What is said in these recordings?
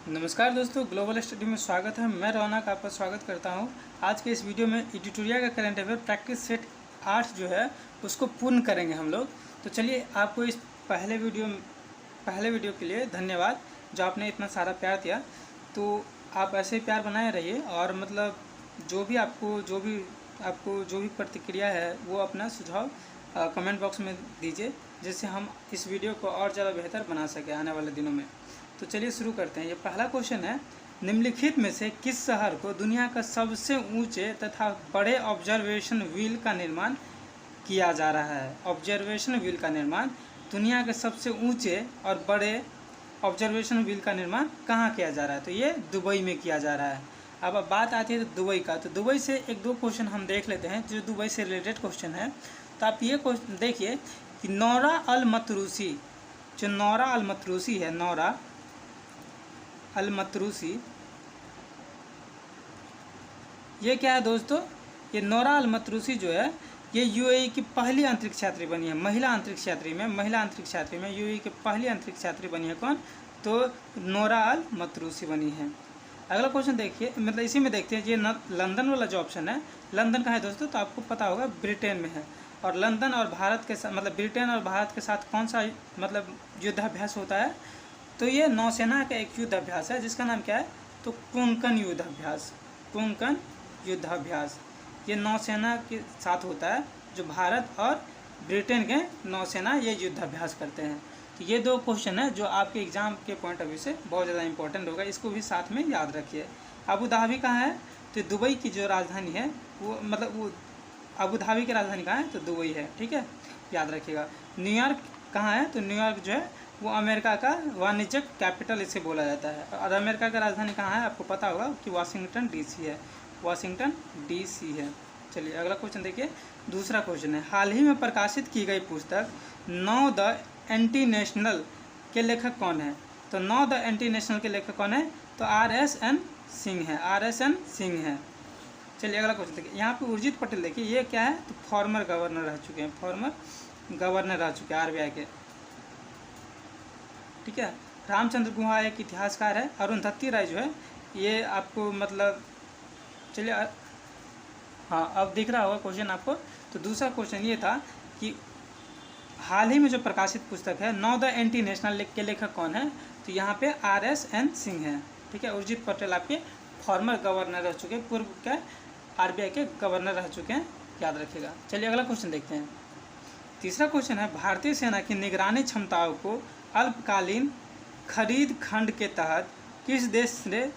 नमस्कार दोस्तों, global study में स्वागत है। मैं रौनक आपका स्वागत करता हूं। आज के इस वीडियो में एडिटोरियल का करंट अफेयर प्रैक्टिस सेट 8 जो है उसको पूर्ण करेंगे हम लोग। तो चलिए, आपको इस पहले वीडियो के लिए धन्यवाद जो आपने इतना सारा प्यार दिया। तो आप ऐसे ही प्यार बनाए रहिए और मतलब जो भी प्रतिक्रिया है वो अपना सुझाव कमेंट बॉक्स में दीजिए, जिससे हम इस वीडियो को और ज़्यादा बेहतर बना सकें आने वाले दिनों में। तो चलिए शुरू करते हैं। ये पहला क्वेश्चन है, निम्नलिखित में से किस शहर को दुनिया का सबसे ऊंचे तथा बड़े ऑब्जर्वेशन व्हील का निर्माण किया जा रहा है? ऑब्जर्वेशन व्हील का निर्माण, दुनिया के सबसे ऊंचे और बड़े ऑब्जर्वेशन व्हील का निर्माण कहाँ किया जा रहा है? तो ये दुबई में किया जा रहा है। अब बात आती है दुबई का, तो दुबई से एक दो क्वेश्चन हम देख लेते हैं जो दुबई से रिलेटेड क्वेश्चन है। तो आप ये क्वेश्चन देखिए कि नौरा अल मतरूसी, जो नौरा अल मतरूसी है, नौरा अल मतरूसी, ये क्या है दोस्तों? ये नौरा अल मतरूसी जो है ये यूएई की पहली अंतरिक्ष यात्री बनी है। महिला अंतरिक्ष यात्री में यूएई की पहली अंतरिक्ष यात्री बनी है। कौन? तो नौरा अल मतरूसी बनी है। अगला क्वेश्चन देखिए, मतलब इसी में देखते हैं। ये लंदन वाला जो ऑप्शन है, लंदन का है दोस्तों, तो आपको पता होगा ब्रिटेन में है। और लंदन और भारत के साथ, मतलब ब्रिटेन और भारत के साथ कौन सा मतलब युद्धाभ्यास होता है? तो ये नौसेना का एक युद्धाभ्यास है जिसका नाम क्या है? तो कोंकण युद्धाभ्यास। कोंकण युद्धाभ्यास ये नौसेना के साथ होता है, जो भारत और ब्रिटेन के नौसेना ये युद्धाभ्यास करते हैं। तो ये दो क्वेश्चन है जो आपके एग्जाम के पॉइंट ऑफ व्यू से बहुत ज़्यादा इंपॉर्टेंट होगा, इसको भी साथ में याद रखिए। अबू धाबी कहाँ है? तो दुबई की जो राजधानी है वो, मतलब वो अबू धाबी की राजधानी कहाँ है? तो दुबई है, ठीक है, याद रखिएगा। न्यूयॉर्क कहाँ है? तो न्यूयॉर्क जो है वो अमेरिका का वाणिज्यिक कैपिटल इसे बोला जाता है। और अमेरिका का राजधानी कहाँ है? आपको पता होगा कि वाशिंगटन डीसी है, वाशिंगटन डीसी है। चलिए अगला क्वेश्चन देखिए। दूसरा क्वेश्चन है, हाल ही में प्रकाशित की गई पुस्तक नो द एंटी नेशनल के लेखक कौन है? तो नो द एंटी नेशनल के लेखक कौन है? तो RSN सिंह है, RSN सिंह है। चलिए अगला क्वेश्चन देखिए। यहाँ पे उर्जित पटेल देखिए, ये क्या है? तो फॉर्मर गवर्नर रह चुके हैं, फॉर्मर गवर्नर रह चुके हैं RBI के, ठीक है। रामचंद्र गुहा एक इतिहासकार है। अरुंधति राय जो है ये आपको मतलब, चलिए हाँ अब दिख रहा होगा क्वेश्चन आपको। तो दूसरा क्वेश्चन ये था कि हाल ही में जो प्रकाशित पुस्तक है नो द एंटी नेशनल के लेखक कौन है? तो यहाँ पे RSN सिंह है, ठीक है। उर्जित पटेल आपके फॉर्मर गवर्नर रह चुके हैं, पूर्व के RBI के गवर्नर रह चुके हैं, याद रखिएगा। चलिए अगला क्वेश्चन देखते हैं। तीसरा क्वेश्चन है, भारतीय सेना की निगरानी क्षमताओं को अल्पकालीन खरीद खंड के तहत किस देश ने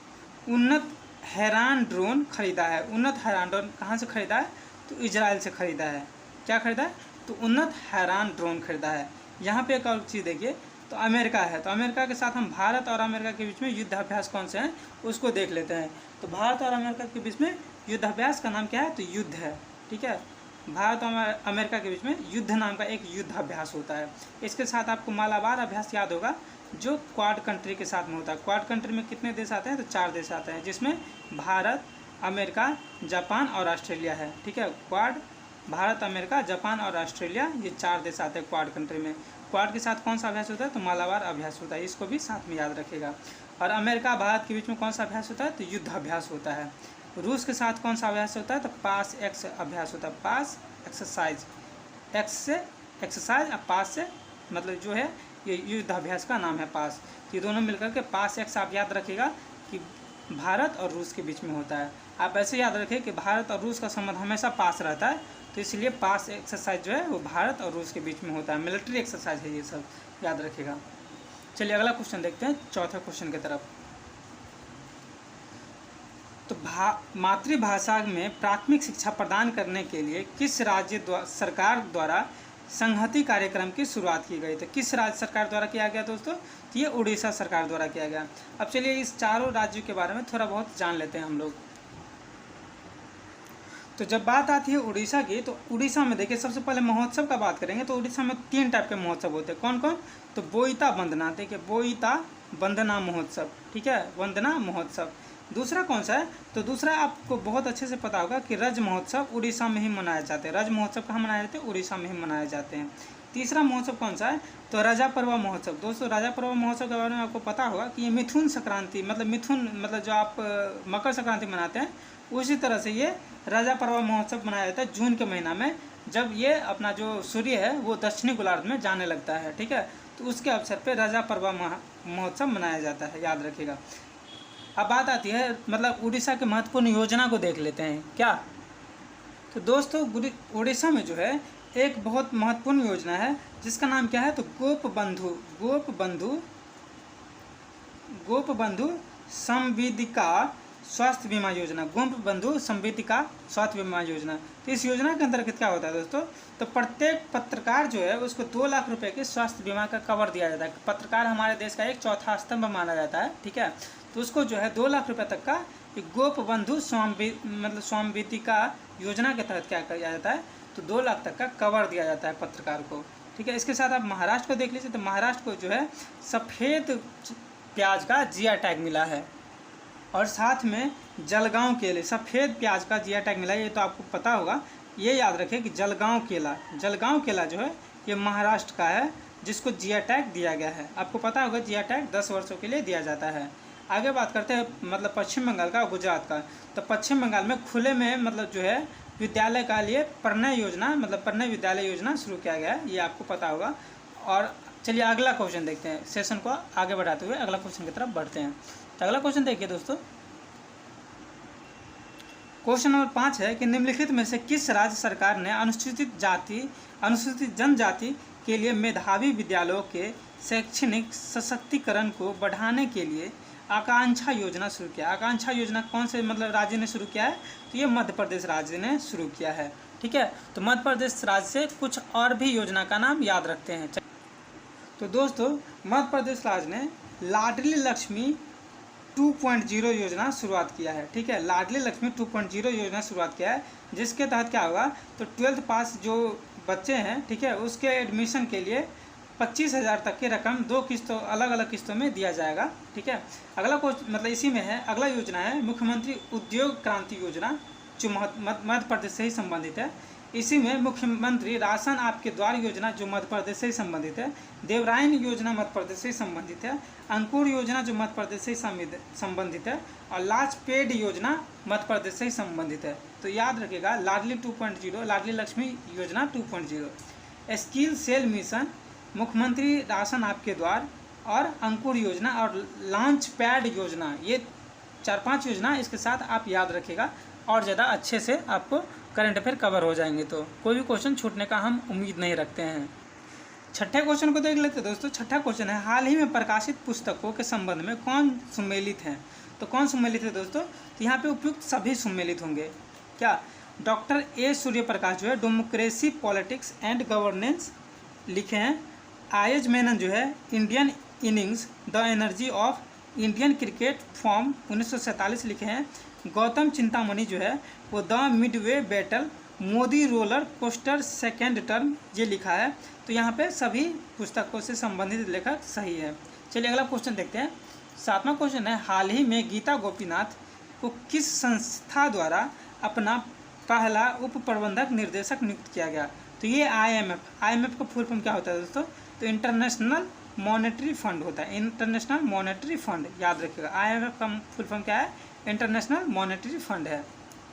उन्नत हैरान ड्रोन खरीदा है? उन्नत हैरान ड्रोन कहाँ से खरीदा है? तो इजराइल से खरीदा है। क्या खरीदा है? तो उन्नत हैरान ड्रोन खरीदा है। यहाँ पे एक और चीज़ देखिए, तो अमेरिका है। तो अमेरिका के साथ हम भारत और अमेरिका के बीच में युद्धाभ्यास कौन से हैं उसको देख लेते हैं। तो भारत और अमेरिका के बीच में युद्धाभ्यास का नाम क्या है? तो युद्ध है, ठीक है। भारत और अमेरिका के बीच में युद्ध नाम का एक युद्धाभ्यास होता है। इसके साथ आपको मालाबार अभ्यास याद होगा, जो क्वाड कंट्री के साथ में होता है। क्वाड कंट्री में कितने देश आते हैं? तो 4 देश आते हैं, जिसमें भारत, अमेरिका, जापान और ऑस्ट्रेलिया है, ठीक है। क्वाड, भारत, अमेरिका, जापान और ऑस्ट्रेलिया, ये 4 देश आते हैं क्वाड कंट्री में। क्वाड के साथ कौन सा अभ्यास होता है? तो मालाबार अभ्यास होता है, इसको भी साथ में याद रखिएगा। और अमेरिका भारत के बीच में कौन सा अभ्यास होता है? तो युद्धाभ्यास होता है। रूस के साथ कौन सा अभ्यास होता है? तो पास एक्स अभ्यास होता है, पास एक्सरसाइज। एक्स से एक्सरसाइज और पास से मतलब जो है ये युद्धाभ्यास का नाम है, पास। ये दोनों मिलकर के पास एक्स आप याद रखिएगा कि भारत और रूस के बीच में होता है। आप ऐसे याद रखिए कि भारत और रूस का संबंध हमेशा पास रहता है, तो इसलिए पास एक्सरसाइज जो है वो भारत और रूस के बीच में होता है। मिलिट्री एक्सरसाइज है ये सब, याद रखिएगा। चलिए अगला क्वेश्चन देखते हैं, चौथे क्वेश्चन की तरफ। तो मातृभाषा में प्राथमिक शिक्षा प्रदान करने के लिए किस राज्य सरकार द्वारा संहति कार्यक्रम की शुरुआत की गई? तो किस राज्य सरकार द्वारा किया गया दोस्तों? तो ये उड़ीसा सरकार द्वारा किया गया। अब चलिए इस चारों राज्यों के बारे में थोड़ा बहुत जान लेते हैं हम लोग। तो जब बात आती है उड़ीसा की, तो उड़ीसा में देखिए सबसे पहले महोत्सव का बात करेंगे तो उड़ीसा में 3 टाइप के महोत्सव होते हैं। कौन कौन? तो बोईता वंदना, देखिए बोईता वंदना महोत्सव, ठीक है, वंदना महोत्सव। दूसरा कौन सा है? तो दूसरा आपको बहुत अच्छे से पता होगा कि रज महोत्सव उड़ीसा में ही मनाए जाते हैं। रज महोत्सव कहाँ मनाए जाते हैं? उड़ीसा में ही मनाए जाते हैं। तीसरा महोत्सव कौन सा है, तो राजा परवा महोत्सव। दोस्तों राजा परवा महोत्सव के बारे में आपको पता होगा कि ये मिथुन संक्रांति मतलब जो आप मकर संक्रांति मनाते हैं उसी तरह से ये राजा परवा महोत्सव मनाया जाता है जून के महीना में, जब ये अपना जो सूर्य है वो दक्षिणी गोलार्ध में जाने लगता है, ठीक है। तो उसके अवसर पर राजा परवा महोत्सव मनाया जाता है, याद रखिएगा। अब बात आती है मतलब उड़ीसा के महत्वपूर्ण योजना को देख लेते हैं क्या। तो दोस्तों उड़ीसा में जो है एक बहुत महत्वपूर्ण योजना है जिसका नाम क्या है, तो गोप बंधु संविदिका स्वास्थ्य बीमा योजना, गोप बंधु संविदिका स्वास्थ्य बीमा योजना। तो इस योजना के अंतर्गत क्या होता है दोस्तों, तो प्रत्येक पत्रकार जो है उसको 2 लाख रुपए के स्वास्थ्य बीमा का कवर दिया जाता है। पत्रकार हमारे देश का एक चौथा स्तंभ माना जाता है, ठीक है। तो उसको जो है 2 लाख रुपए तक का गोप बंधु स्वामिदिका योजना के तहत क्या किया जाता है, तो 2 लाख तक का कवर दिया जाता है पत्रकार को, ठीक है। इसके साथ आप महाराष्ट्र को देख लीजिए, तो महाराष्ट्र को जो है सफ़ेद प्याज का जीआई टैग मिला है, और साथ में जलगांव केले, सफ़ेद प्याज का जीआई टैग मिला है। ये तो आपको पता होगा, ये याद रखें कि जलगांव केला जो है ये महाराष्ट्र का है जिसको जीआई टैग दिया गया है। आपको पता होगा जीआई टैग 10 वर्षों के लिए दिया जाता है। आगे बात करते हैं मतलब पश्चिम बंगाल का, गुजरात का। तो पश्चिम बंगाल में खुले में मतलब जो है विद्यालय का लिए प्रणय विद्यालय योजना शुरू किया गया है, ये आपको पता होगा। और चलिए अगला क्वेश्चन देखते हैं, सेशन को आगे बढ़ाते हुए अगला क्वेश्चन की तरफ बढ़ते हैं। तो अगला क्वेश्चन देखिए दोस्तों, क्वेश्चन नंबर 5 है कि निम्नलिखित में से किस राज्य सरकार ने अनुसूचित जनजाति के लिए मेधावी विद्यालयों के शैक्षणिक सशक्तिकरण को बढ़ाने के लिए आकांक्षा योजना शुरू किया। आकांक्षा योजना कौन से मतलब राज्य ने शुरू किया है, तो ये मध्य प्रदेश राज्य ने शुरू किया है, ठीक है। तो मध्य प्रदेश राज्य से कुछ और भी योजना का नाम याद रखते हैं। तो दोस्तों मध्य प्रदेश राज्य ने लाडली लक्ष्मी 2.0 योजना शुरुआत किया है, ठीक है। लाडली लक्ष्मी 2.0 योजना शुरुआत किया है, जिसके तहत क्या होगा, तो 12th पास जो बच्चे हैं, ठीक है, उसके एडमिशन के लिए 25,000 तक की रकम 2 किस्तों अलग अलग किस्तों में दिया जाएगा, ठीक है। अगला मतलब इसी में है, अगला योजना है मुख्यमंत्री उद्योग क्रांति योजना, जो मध्य प्रदेश से ही संबंधित है। इसी में मुख्यमंत्री राशन आपके द्वार योजना जो मध्य प्रदेश से ही संबंधित है, देवरायन योजना मध्य प्रदेश से ही संबंधित है, अंकुर योजना जो मध्य प्रदेश से ही संबंधित है, और लांचपैड योजना मध्य प्रदेश से ही संबंधित है। तो याद रखिएगा लाडली 2.0, लाडली लक्ष्मी योजना 2.0, स्किल सेल मिशन, मुख्यमंत्री राशन आपके द्वार और अंकुर योजना और लांचपैड योजना, ये 4-5 योजना इसके साथ आप याद रखिएगा और ज़्यादा अच्छे से आपको करंट अफेयर कवर हो जाएंगे। तो कोई भी क्वेश्चन छूटने का हम उम्मीद नहीं रखते हैं। छठे क्वेश्चन को देख लेते हैं दोस्तों। छठा क्वेश्चन है हाल ही में प्रकाशित पुस्तकों के संबंध में कौन सम्मिलित हैं। तो कौन सम्मिलित है दोस्तों, तो यहाँ पे उपयुक्त सभी सम्मिलित होंगे। क्या, डॉक्टर ए सूर्यप्रकाश जो है डेमोक्रेसी पॉलिटिक्स एंड गवर्नेंस लिखे हैं। आयज मेनन जो है Indian innings the energy of Indian cricket form 1947 लिखे हैं। गौतम चिंतामणि जो है वो the Midway battle, Modi roller coaster second term, ये लिखा है। तो यहाँ पे सभी पुस्तकों से संबंधित लेखक सही है। चलिए अगला क्वेश्चन देखते हैं। 7वां क्वेश्चन है हाल ही में गीता गोपीनाथ को किस संस्था द्वारा अपना पहला उप प्रबंधक निर्देशक नियुक्त किया गया। तो ये IMF का फुल फॉर्म क्या होता है दोस्तों, तो इंटरनेशनल मॉनेटरी फंड होता है। इंटरनेशनल मॉनेटरी फंड याद रखिएगा। IMF का फुल फॉर्म क्या है, इंटरनेशनल मॉनेटरी फंड है।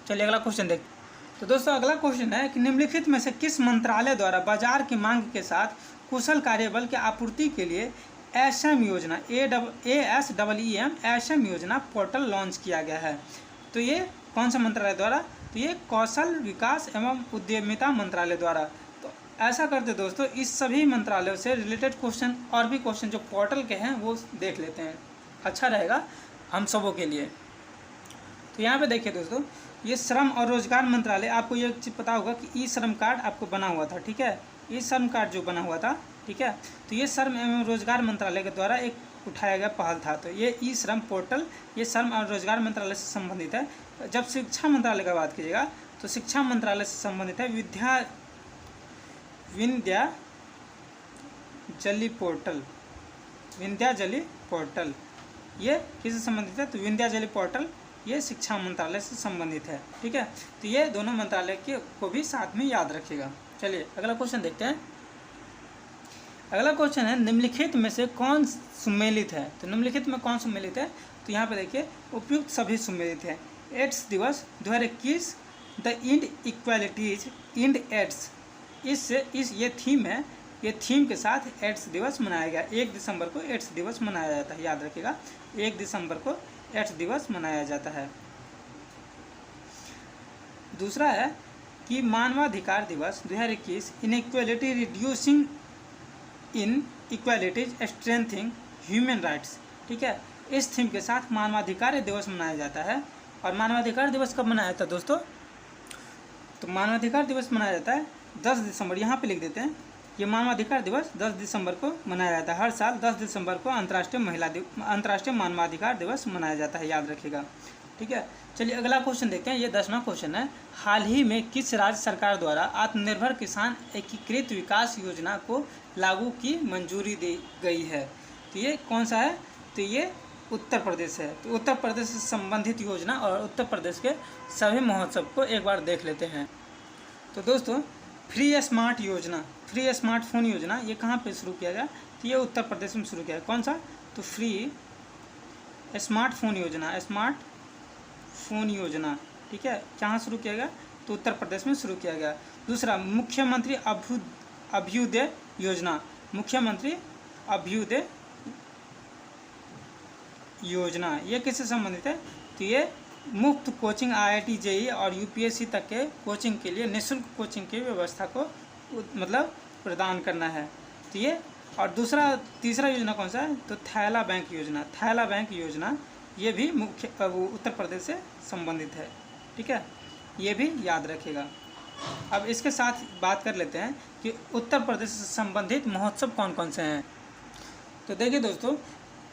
चलिए अगला क्वेश्चन देखते हैं। तो दोस्तों अगला क्वेश्चन है कि निम्नलिखित में से किस मंत्रालय द्वारा बाजार की मांग के साथ कुशल कार्यबल की आपूर्ति के लिए ASEM योजना ASEM योजना पोर्टल लॉन्च किया गया है। तो ये कौन सा मंत्रालय द्वारा, तो ये कौशल विकास एवं उद्यमिता मंत्रालय द्वारा। तो ऐसा करते दोस्तों इस सभी मंत्रालयों से रिलेटेड क्वेश्चन और भी क्वेश्चन जो पोर्टल के हैं वो देख लेते हैं, अच्छा रहेगा हम सबों के लिए। तो यहाँ पे देखिए दोस्तों, ये श्रम और रोजगार मंत्रालय, आपको ये चीज़ पता होगा कि ई श्रम कार्ड आपको बना हुआ था, ठीक है। ई श्रम कार्ड जो बना हुआ था, ठीक है, तो ये श्रम एवं रोजगार मंत्रालय के द्वारा एक उठाया गया पहल था। तो ये ई श्रम पोर्टल ये श्रम और रोजगार मंत्रालय से संबंधित है। जब शिक्षा मंत्रालय की बात कीजिएगा तो शिक्षा मंत्रालय से संबंधित है विंध्याचली पोर्टल, ये किससे संबंधित है, तो विंध्याचली पोर्टल ये शिक्षा मंत्रालय से संबंधित है, ठीक है। तो ये दोनों मंत्रालय के को भी साथ में याद रखिएगा। चलिए अगला क्वेश्चन देखते हैं। अगला क्वेश्चन है निम्नलिखित में से कौन सम्मिलित है। तो निम्नलिखित में कौन सम्मिलित है, तो यहाँ पे देखिए उपयुक्त सभी सम्मिलित है। एड्स दिवस 2021 the end equalities end AIDS, इस ये थीम है, ये थीम के साथ एड्स दिवस मनाया गया। 1 दिसंबर को एड्स दिवस मनाया जाता है, याद रखिएगा 1 दिसंबर को एड्स दिवस मनाया जाता है। दूसरा है कि मानवाधिकार दिवस 2021 इनइक्वालिटी रिड्यूसिंग इन इक्वालिटीज स्ट्रेंथिंग ह्यूमन राइट्स, ठीक है। इस थीम के साथ मानवाधिकार दिवस मनाया जाता है। और मानवाधिकार दिवस कब मनाया जाता है दोस्तों, तो मानवाधिकार दिवस मनाया जाता है 10 दिसंबर, यहाँ पे लिख देते हैं। ये मानवाधिकार दिवस 10 दिसंबर को मनाया जाता है। हर साल 10 दिसंबर को अंतर्राष्ट्रीय मानवाधिकार दिवस मनाया जाता है, याद रखिएगा, ठीक है। चलिए अगला क्वेश्चन देखते हैं। ये 10वां क्वेश्चन है, हाल ही में किस राज्य सरकार द्वारा आत्मनिर्भर किसान एकीकृत विकास योजना को लागू की मंजूरी दी गई है। तो ये कौन सा है, तो ये उत्तर प्रदेश है। तो उत्तर प्रदेश से संबंधित योजना और उत्तर प्रदेश के सभी महोत्सव को एक बार देख लेते हैं। तो दोस्तों फ्री स्मार्ट योजना, फ्री स्मार्टफोन योजना, ये कहाँ पे शुरू किया गया, तो ये उत्तर प्रदेश में शुरू किया गया। कौन सा, तो फ्री स्मार्टफोन योजना, स्मार्टफोन योजना, ठीक है, कहाँ शुरू किया गया, तो उत्तर प्रदेश में शुरू किया गया। दूसरा मुख्यमंत्री अभ्युदय योजना, मुख्यमंत्री अभ्युदय योजना, ये किससे संबंधित है, तो ये मुफ्त कोचिंग IIT JEE और UPSC तक के कोचिंग के लिए निःशुल्क कोचिंग की व्यवस्था को मतलब प्रदान करना है। तो ये, और तीसरा योजना कौन सा है, तो थैला बैंक योजना, थैला बैंक योजना, ये भी उत्तर प्रदेश से संबंधित है, ठीक है, ये भी याद रखिएगा। अब इसके साथ बात कर लेते हैं कि उत्तर प्रदेश से संबंधित महोत्सव कौन कौन से हैं। तो देखिए दोस्तों,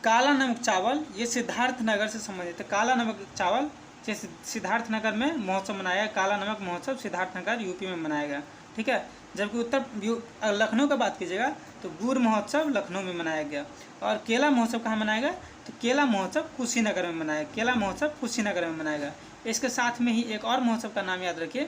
काला नमक चावल, ये सिद्धार्थनगर से संबंधित है। काला नमक चावल जैसे सिद्धार्थनगर में महोत्सव मनाया गया, काला नमक महोत्सव सिद्धार्थनगर यूपी में मनाया गया, ठीक है। जबकि लखनऊ का बात कीजिएगा तो गुड़ महोत्सव लखनऊ में मनाया गया। और केला महोत्सव कहाँ मनाया गया, तो केला महोत्सव कुशीनगर में मनाया गया, केला महोत्सव कुशीनगर में मनाया गया। इसके साथ में ही एक और महोत्सव का नाम याद रखिए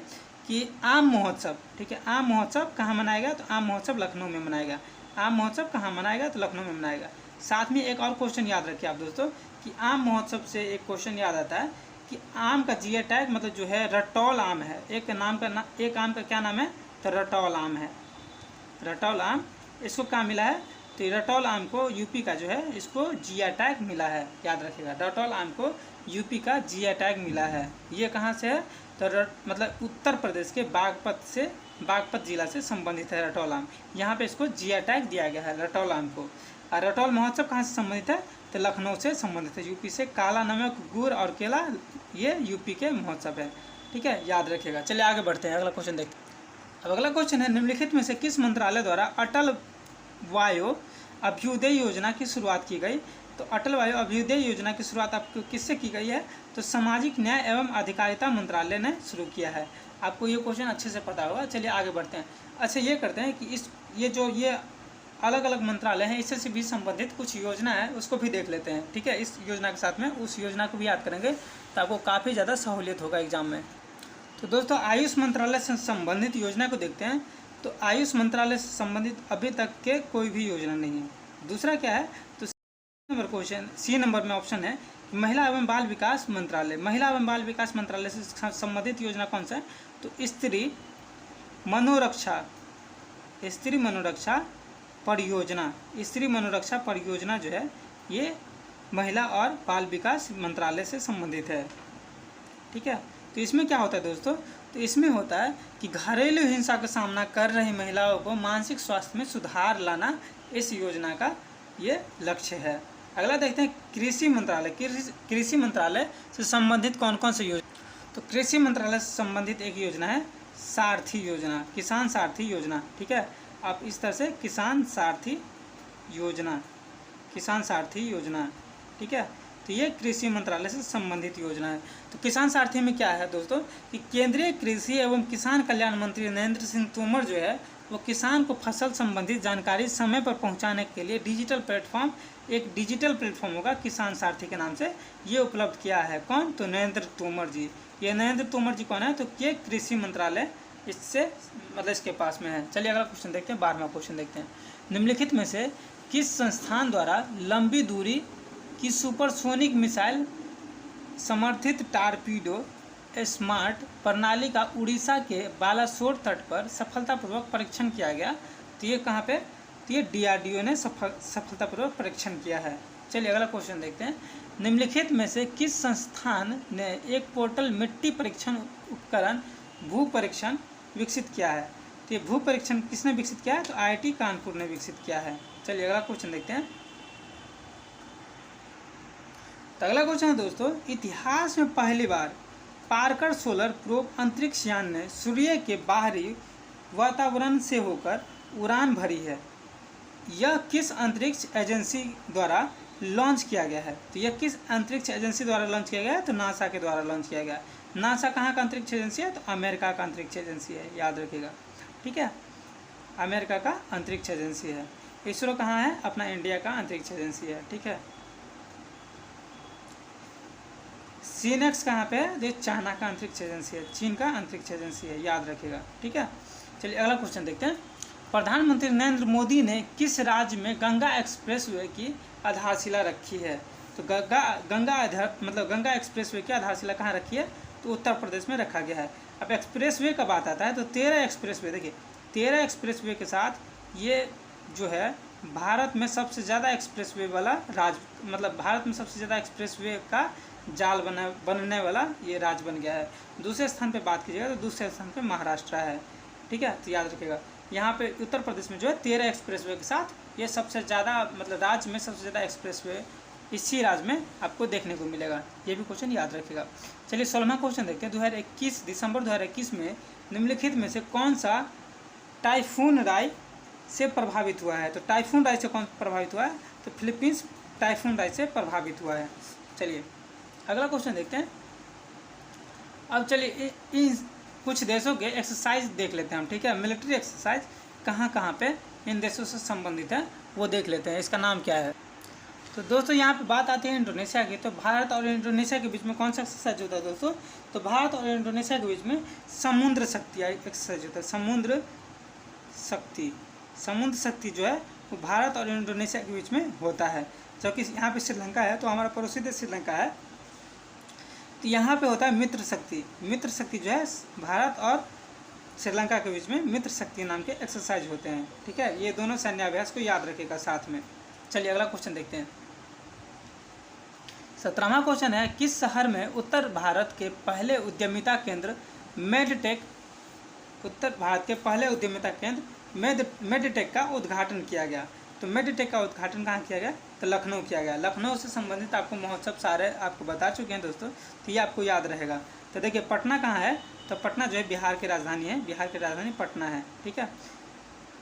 कि आम महोत्सव, ठीक है, आम महोत्सव कहाँ मनाया गया, तो आम महोत्सव लखनऊ में मनाया गया। आम महोत्सव कहाँ मनाया गया, तो लखनऊ में मनाया गया। साथ में एक और क्वेश्चन याद रखिए आप दोस्तों कि आम महोत्सव से एक क्वेश्चन याद आता है कि आम का GI टैग मतलब जो है रटौल आम है। एक आम का क्या नाम है, तो रटौल आम है। रटौल आम, इसको क्या मिला है, तो रटौल आम को यूपी का जो है इसको GI टैग मिला है, याद रखिएगा। रटौल आम को यूपी का GI टैग मिला है। ये कहाँ से है, तो मतलब उत्तर प्रदेश के बागपत जिला से संबंधित है रटौल आम। यहाँ पे इसको GI टैग दिया गया है रटौल आम को। और रटौल महोत्सव कहाँ से संबंधित है, तो लखनऊ से संबंधित है, यूपी से। काला नमक, गुड़ और केला, ये यूपी के महोत्सव है, ठीक है, याद रखिएगा। चलिए आगे बढ़ते हैं, अगला क्वेश्चन देखते हैं। अब अगला क्वेश्चन है, निम्नलिखित में से किस मंत्रालय द्वारा अटल वायु अभ्युदय योजना की शुरुआत की गई। तो अटल वायु अभ्युदय योजना की शुरुआत आपको किससे की गई है, तो सामाजिक न्याय एवं अधिकारिता मंत्रालय ने शुरू किया है। आपको ये क्वेश्चन अच्छे से पता होगा। चलिए आगे बढ़ते हैं। अच्छा, ये करते हैं कि ये अलग अलग मंत्रालय हैं, इससे भी संबंधित कुछ योजना है, उसको भी देख लेते हैं, ठीक है। इस योजना के साथ में उस योजना को भी याद करेंगे तो आपको काफ़ी ज़्यादा सहूलियत होगा एग्जाम में। तो दोस्तों आयुष मंत्रालय से संबंधित योजना को देखते हैं। तो आयुष मंत्रालय से संबंधित अभी तक के कोई भी योजना नहीं है। दूसरा क्या है, तो सी नंबर में ऑप्शन है महिला एवं बाल विकास मंत्रालय। महिला एवं बाल विकास मंत्रालय से संबंधित योजना कौन सा है, तो स्त्री मनोरक्षा परियोजना जो है ये महिला और बाल विकास मंत्रालय से संबंधित है, ठीक है। तो इसमें क्या होता है दोस्तों, तो इसमें होता है कि घरेलू हिंसा का सामना कर रही महिलाओं को मानसिक स्वास्थ्य में सुधार लाना इस योजना का ये लक्ष्य है। अगला देखते हैं कृषि मंत्रालय। कृषि मंत्रालय से संबंधित कौन कौन सी योजना, तो कृषि मंत्रालय से संबंधित एक योजना है सारथी योजना, किसान सारथी योजना, ठीक है। आप इस तरह से किसान सारथी योजना, ठीक है। तो ये कृषि मंत्रालय से संबंधित योजना है। तो किसान सारथी में क्या है दोस्तों कि केंद्रीय कृषि एवं किसान कल्याण मंत्री नरेंद्र सिंह तोमर जो है वो किसान को फसल संबंधित जानकारी समय पर पहुंचाने के लिए एक डिजिटल प्लेटफॉर्म होगा किसान सारथी के नाम से, ये उपलब्ध किया है। कौन, तो नरेंद्र तोमर जी। ये नरेंद्र तोमर जी कौन है, तो ये कृषि मंत्रालय इससे मतलब इसके पास में है। चलिए अगला क्वेश्चन देखते हैं, 12वां क्वेश्चन देखते हैं। निम्नलिखित में से किस संस्थान द्वारा लंबी दूरी की सुपरसोनिक मिसाइल समर्थित टारपीडो स्मार्ट प्रणाली का उड़ीसा के बालासोर तट पर सफलतापूर्वक परीक्षण किया गया? तो ये कहाँ पे? तो ये DRDO ने सफलतापूर्वक परीक्षण किया है। चलिए अगला क्वेश्चन देखते हैं। निम्नलिखित में से किस संस्थान ने एक पोर्टल मिट्टी परीक्षण उपकरण भू परीक्षण विकसित किया है? तो ये भू परीक्षण किसने विकसित किया है? तो IIT कानपुर ने विकसित किया है। चलिए अगला क्वेश्चन देखते हैं। तो अगला क्वेश्चन है दोस्तों, इतिहास में पहली बार पार्कर सोलर प्रोब अंतरिक्ष यान ने सूर्य के बाहरी वातावरण से होकर उड़ान भरी है। यह किस अंतरिक्ष एजेंसी द्वारा लॉन्च किया गया है? तो यह किस अंतरिक्ष एजेंसी द्वारा लॉन्च किया गया है? तो नासा के द्वारा लॉन्च किया गया है। नासा कहाँ का अंतरिक्ष एजेंसी है? तो अमेरिका का अंतरिक्ष एजेंसी है, याद रखिएगा, ठीक है, अमेरिका का अंतरिक्ष एजेंसी है। इसरो कहाँ है? अपना इंडिया का अंतरिक्ष एजेंसी है, ठीक है। सीनेक्स कहाँ पे है? ये चाइना का अंतरिक्ष एजेंसी है, चीन का अंतरिक्ष एजेंसी है, याद रखिएगा, ठीक है। चलिए अगला क्वेश्चन देखते हैं। प्रधानमंत्री नरेंद्र मोदी ने किस राज्य में गंगा एक्सप्रेसवे की आधारशिला रखी है? तो गंगा एक्सप्रेसवे की आधारशिला कहाँ रखी है? तो उत्तर प्रदेश में रखा गया है। अब एक्सप्रेसवे का बात आता है तो 13 एक्सप्रेसवे, देखिए 13 एक्सप्रेसवे के साथ ये जो है भारत में सबसे ज़्यादा एक्सप्रेसवे वाला राज्य, मतलब भारत में सबसे ज़्यादा एक्सप्रेसवे का जाल बनने वाला ये राज्य बन गया है। दूसरे स्थान पे बात कीजिएगा तो दूसरे स्थान पे महाराष्ट्र है, ठीक है। तो याद रखिएगा यहाँ पे उत्तर प्रदेश में जो है 13 एक्सप्रेसवे के साथ ये सबसे ज़्यादा, मतलब राज्य में सबसे ज़्यादा एक्सप्रेसवे इसी राज्य में आपको देखने को मिलेगा। ये भी क्वेश्चन याद रखिएगा। चलिए 16वां क्वेश्चन देखते हैं। दिसंबर 2021 में निम्नलिखित में से कौन सा टाइफून राई से प्रभावित हुआ है? तो टाइफून राई से कौन प्रभावित हुआ है? तो फिलीपींस टाइफून राई से प्रभावित हुआ है। चलिए अगला क्वेश्चन देखते हैं। अब चलिए इन कुछ देशों के एक्सरसाइज देख लेते हैं हम, ठीक है। मिलिट्री एक्सरसाइज कहाँ पे इन देशों से संबंधित है वो देख लेते हैं। इसका नाम क्या है? तो दोस्तों यहाँ पे बात आती है इंडोनेशिया की। तो भारत और इंडोनेशिया के बीच में कौन सा एक्सरसाइज होता है दोस्तों? तो भारत और इंडोनेशिया के बीच में समुद्र शक्ति एक्सरसाइज होता है। समुद्र शक्ति जो है वो भारत और इंडोनेशिया के बीच में होता है। जबकि यहाँ पे श्रीलंका है, तो हमारा पड़ोसी देश श्रीलंका है, तो यहाँ पे होता है मित्र शक्ति जो है भारत और श्रीलंका के बीच में मित्र शक्ति नाम के एक्सरसाइज होते हैं, ठीक है। ये दोनों सैन्याभ्यास को याद रखेगा साथ में। चलिए अगला क्वेश्चन देखते हैं। 17वां क्वेश्चन है, किस शहर में उत्तर भारत के पहले उद्यमिता केंद्र मेडटेक का उद्घाटन किया गया? तो मेडटेक का उद्घाटन कहाँ किया गया? तो लखनऊ किया गया। लखनऊ से संबंधित आपको महोत्सव सारे आपको बता चुके हैं दोस्तों, तो ये आपको याद रहेगा। तो देखिए पटना कहाँ है? तो पटना जो है बिहार की राजधानी है, बिहार की राजधानी पटना है, ठीक है।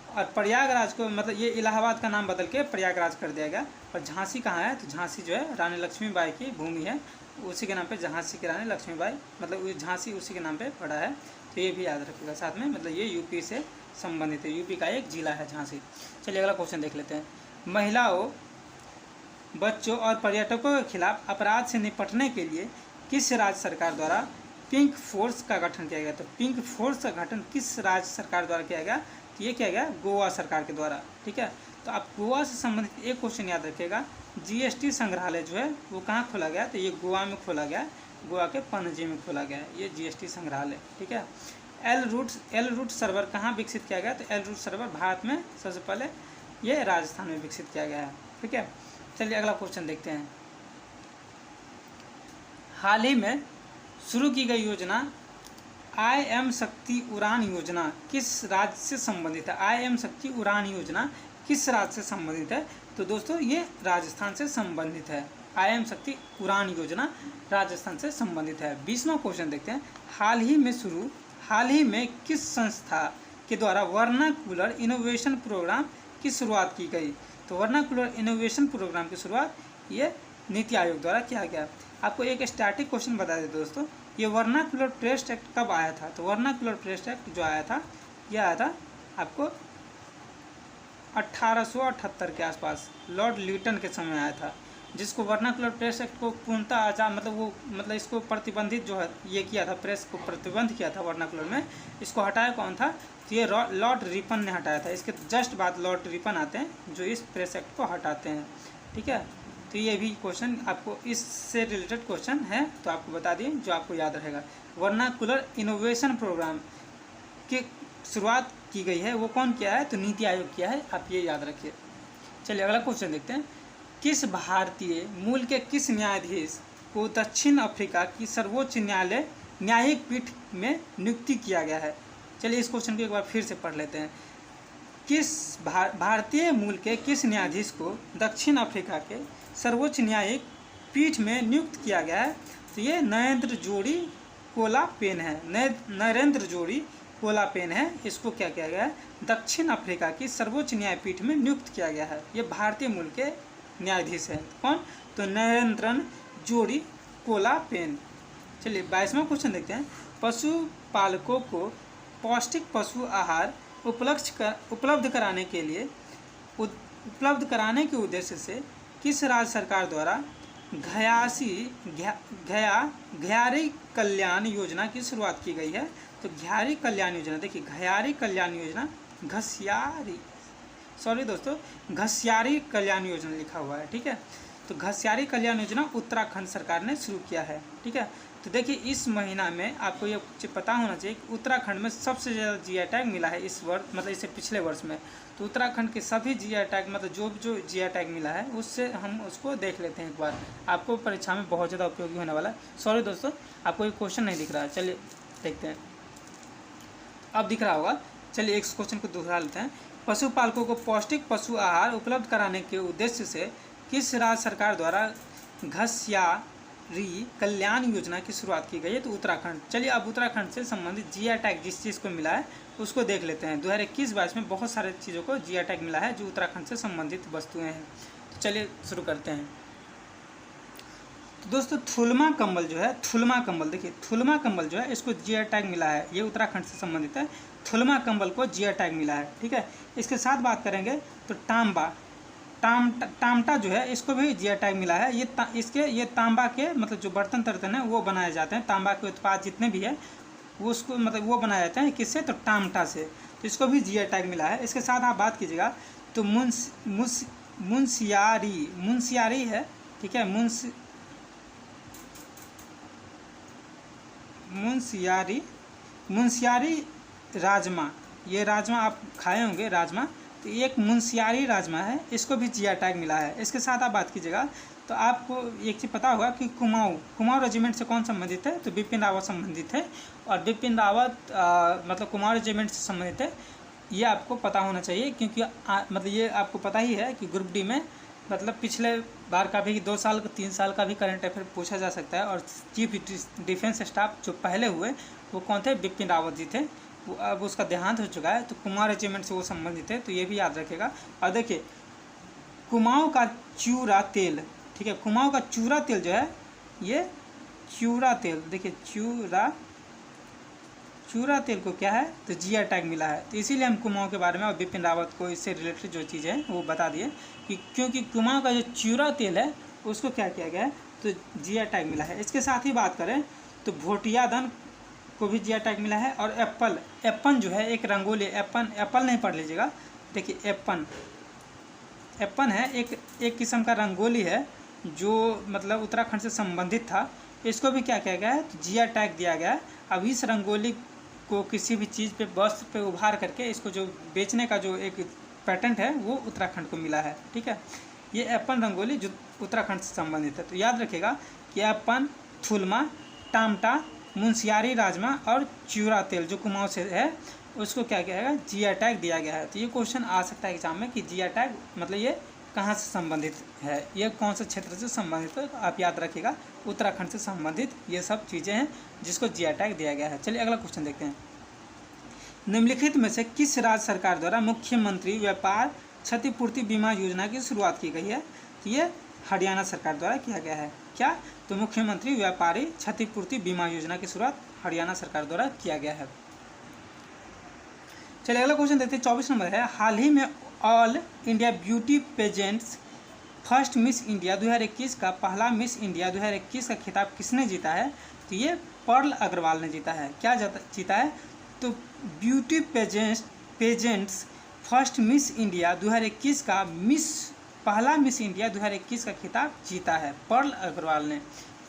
और प्रयागराज को, मतलब ये इलाहाबाद का नाम बदल के प्रयागराज कर दिया गया। और झांसी कहाँ है? तो झांसी जो है रानी लक्ष्मीबाई की भूमि है, उसी के नाम पे झांसी की रानी लक्ष्मीबाई, मतलब झांसी उसी के नाम पे पड़ा है। तो ये भी याद रखिएगा साथ में, मतलब ये यूपी से संबंधित है, यूपी का एक जिला है झांसी। चलिए अगला क्वेश्चन देख लेते हैं। महिलाओं, बच्चों और पर्यटकों के खिलाफ अपराध से निपटने के लिए किस राज्य सरकार द्वारा पिंक फोर्स का गठन किया गया? तो पिंक फोर्स का गठन किस राज्य सरकार द्वारा किया गया? तो ये किया गया गोवा सरकार के द्वारा, ठीक है। तो आप गोवा से संबंधित एक क्वेश्चन याद रखिएगा। GST संग्रहालय जो है वो कहाँ खोला गया? तो ये गोवा में खोला गया, गोवा के पणजी में खोला गया है ये GST संग्रहालय, ठीक है। एल रूट सर्वर कहाँ विकसित किया गया? तो एल रूट सर्वर भारत में सबसे पहले ये राजस्थान में विकसित किया गया है, ठीक है। चलिए अगला क्वेश्चन देखते हैं। हाल ही में शुरू की गई योजना IM शक्ति उड़ान योजना किस राज्य से संबंधित है? IM शक्ति उड़ान योजना किस राज्य से संबंधित है? तो दोस्तों ये राजस्थान से संबंधित है। IM शक्ति उड़ान योजना राजस्थान से संबंधित है। 20वां क्वेश्चन देखते हैं। हाल ही में किस संस्था के द्वारा वर्नाकुलर इनोवेशन प्रोग्राम की शुरुआत की गई? तो वर्नाकुलर इनोवेशन प्रोग्राम की शुरुआत ये नीति आयोग द्वारा किया गया। आपको एक स्टैटिक क्वेश्चन बता दें दोस्तों, ये वर्नाकुलर प्रेस्ट एक्ट कब आया था? तो वर्नाकुलर प्रेस्ट एक्ट जो आया था ये आया था आपको 1878 के आसपास, लॉर्ड ल्यूटन के समय आया था। जिसको वर्नाकुलर प्रेस एक्ट को पूर्णतः आजाद मतलब इसको प्रतिबंधित जो है ये किया था, प्रेस को प्रतिबंध किया था वर्नाकुलर में, इसको हटाया कौन था? तो ये लॉर्ड रिपन ने हटाया था। इसके जस्ट बाद लॉर्ड रिपन आते हैं जो इस प्रेस एक्ट को हटाते हैं, ठीक है। तो ये भी क्वेश्चन आपको इससे रिलेटेड क्वेश्चन है तो आपको बता दिए जो आपको याद रहेगा। वर्नाकुलर इनोवेशन प्रोग्राम की शुरुआत की गई है, वो कौन किया है? तो नीति आयोग किया है, आप ये याद रखिए। चलिए अगला क्वेश्चन देखते हैं। किस भारतीय मूल के किस न्यायाधीश को दक्षिण अफ्रीका की सर्वोच्च न्यायालय न्यायिक पीठ में नियुक्ति किया गया है? चलिए इस क्वेश्चन को एक बार फिर से पढ़ लेते हैं। किस भारतीय मूल के किस न्यायाधीश को दक्षिण अफ्रीका के सर्वोच्च न्यायिक पीठ में नियुक्त किया गया है? तो ये नरेंद्र जोड़ी कोला पेन है। नरेंद्र जोड़ी कोला पेन है, इसको क्या किया गया है? दक्षिण अफ्रीका की सर्वोच्च न्यायपीठ में नियुक्त किया गया है। ये भारतीय मूल के न्यायाधीश हैं। कौन? तो नरेंद्र जोड़ी कोला पेन। चलिए 22वां क्वेश्चन देखते हैं। पशुपालकों को पौष्टिक पशु आहार उपलब्ध कराने के उद्देश्य से किस राज्य सरकार द्वारा घयारी कल्याण योजना की शुरुआत की गई है? तो घयारी कल्याण योजना, देखिए घयारी कल्याण योजना घसियारी कल्याण योजना लिखा हुआ है, ठीक है। तो घसियारी कल्याण योजना उत्तराखंड सरकार ने शुरू किया है, ठीक है। तो देखिए इस महीना में आपको ये पता होना चाहिए कि उत्तराखंड में सबसे ज़्यादा जीआई टैग मिला है इस वर्ष, मतलब इससे पिछले वर्ष में। तो उत्तराखंड के सभी जीआई टैग, मतलब जो जीआई टैग मिला है उससे हम उसको देख लेते हैं एक बार, आपको परीक्षा में बहुत ज़्यादा उपयोगी होने वाला है। सॉरी दोस्तों, आपको ये क्वेश्चन नहीं दिख रहा है, चलिए देखते हैं, अब दिख रहा होगा। चलिए एक क्वेश्चन को दोहरा लेते हैं। पशुपालकों को पौष्टिक पशु आहार उपलब्ध कराने के उद्देश्य से किस राज्य सरकार द्वारा घसियारी कल्याण योजना की शुरुआत की गई है? तो उत्तराखंड। चलिए अब उत्तराखंड से संबंधित जीआई टैग जिस चीज़ को मिला है उसको देख लेते हैं। 2021-22 में बहुत सारे चीज़ों को जीआई टैग मिला है जो उत्तराखंड से संबंधित वस्तुएं हैं। तो चलिए शुरू करते हैं। तो दोस्तों थुलमा कंबल जो है, थुलमा कंबल, देखिए थुलमा कंबल जो है इसको जीआई टैग मिला है, ये उत्तराखंड से संबंधित है। थुलमा कंबल को जीआई टैग मिला है, ठीक है। इसके साथ बात करेंगे तो टामटा जो है इसको भी जीआई टैग मिला है। ये तांबा के मतलब जो बर्तन तर्तन है वो बनाए जाते हैं, तांबा के उत्पाद जितने भी है वो उसको मतलब वो बनाए जाते हैं किससे? तो टामटा से। तो इसको भी जीआई टैग मिला है। इसके साथ आप बात कीजिएगा तो मुंशियारी है, ठीक है। मुंशियारी राजमा, ये राजमा आप खाए होंगे राजमा, तो एक मुंशियारी राजमा है, इसको भी जीआई टैग मिला है। इसके साथ आप बात कीजिएगा तो आपको एक चीज़ पता होगा कि कुमाऊं रेजिमेंट से कौन संबंधित है? तो बिपिन रावत संबंधित है। और बिपिन रावत मतलब कुमाऊं रेजिमेंट से संबंधित है, ये आपको पता होना चाहिए क्योंकि मतलब ये आपको पता ही है कि ग्रुप डी में मतलब पिछले बार का भी 2 साल 3 साल का भी करंट अफेयर पूछा जा सकता है। और चीफ डिफेंस स्टाफ जो पहले हुए वो कौन थे? बिपिन रावत जी थे। वो अब उसका देहांत हो चुका है, तो कुमाऊं रेजिमेंट से वो संबंधित है, तो ये भी याद रखेगा। और देखिए कुमाऊं का चूरा तेल, ठीक है, कुमाऊं का चूरा तेल जो है ये चूरा तेल, देखिए चूरा तेल को क्या है? तो जीआई टैग मिला है। तो इसीलिए हम कुमाऊं के बारे में और बिपिन रावत को इससे रिलेटेड जो चीज़ें हैं वो बता दिए कि क्योंकि कुमाऊं का जो चूरा तेल है उसको क्या किया गया है? तो जीआई टैग मिला है। इसके साथ ही बात करें तो भोटियादन को भी जीआई टैग मिला है। और एप्पन जो है एक रंगोली, एप्पल नहीं पढ़ लीजिएगा, देखिए एप्पन है एक किस्म का रंगोली है जो मतलब उत्तराखंड से संबंधित था, इसको भी क्या किया गया है? तो जीआई टैग दिया गया है। अब इस रंगोली को किसी भी चीज़ पे वस्त्र पे उभार करके इसको जो बेचने का जो एक पेटेंट है वो उत्तराखंड को मिला है, ठीक है। ये एप्पन रंगोली जो उत्तराखंड से संबंधित है। तो याद रखिएगा कि एप्पन, थुलमा, टामटा, मुंशियारी राजमा और चूरा तेल जो कुमाऊं से है उसको क्या किया गया? जीआई टैग दिया गया है। तो ये क्वेश्चन आ सकता है एग्जाम में कि जीआई टैग मतलब ये कहाँ से संबंधित है, ये कौन से क्षेत्र से संबंधित है? तो आप याद रखिएगा उत्तराखंड से संबंधित ये सब चीज़ें हैं जिसको जीआई टैग दिया गया है। चलिए अगला क्वेश्चन देखते हैं। निम्नलिखित में से किस राज्य सरकार द्वारा मुख्यमंत्री व्यापार क्षतिपूर्ति बीमा योजना की शुरुआत की गई है? तो ये हरियाणा सरकार द्वारा किया गया है। क्या? तो मुख्यमंत्री व्यापारी क्षतिपूर्ति बीमा योजना की शुरुआत हरियाणा सरकार द्वारा किया गया है। चलिए अगला क्वेश्चन देखते हैं। 24 नंबर है, हाल ही में all India beauty pageants first miss India 2021 का पहला मिस इंडिया 2021 का खिताब किसने जीता है? तो ये पर्ल अग्रवाल ने जीता है। क्या जीता है? तो beauty pageants first miss India 2021 का पहला मिस इंडिया 2021 का खिताब जीता है पर्ल अग्रवाल ने।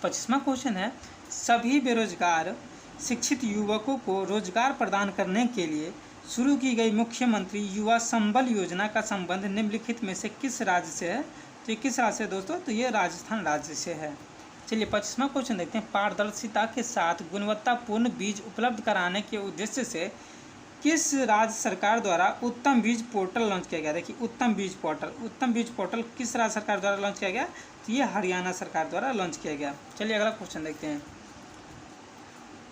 25वां क्वेश्चन है, सभी बेरोजगार शिक्षित युवकों को रोजगार प्रदान करने के लिए शुरू की गई मुख्यमंत्री युवा संबल योजना का संबंध निम्नलिखित में से किस राज्य से है? तो ये किस राज्य से है दोस्तों? तो ये राजस्थान राज्य से है। चलिए 25वां क्वेश्चन देखते हैं, पारदर्शिता के साथ गुणवत्तापूर्ण बीज उपलब्ध कराने के उद्देश्य से किस राज्य सरकार द्वारा उत्तम बीज पोर्टल लॉन्च किया गया? देखिए उत्तम बीज पोर्टल किस राज्य सरकार द्वारा लॉन्च किया गया? तो ये हरियाणा सरकार द्वारा लॉन्च किया गया। चलिए अगला क्वेश्चन देखते हैं,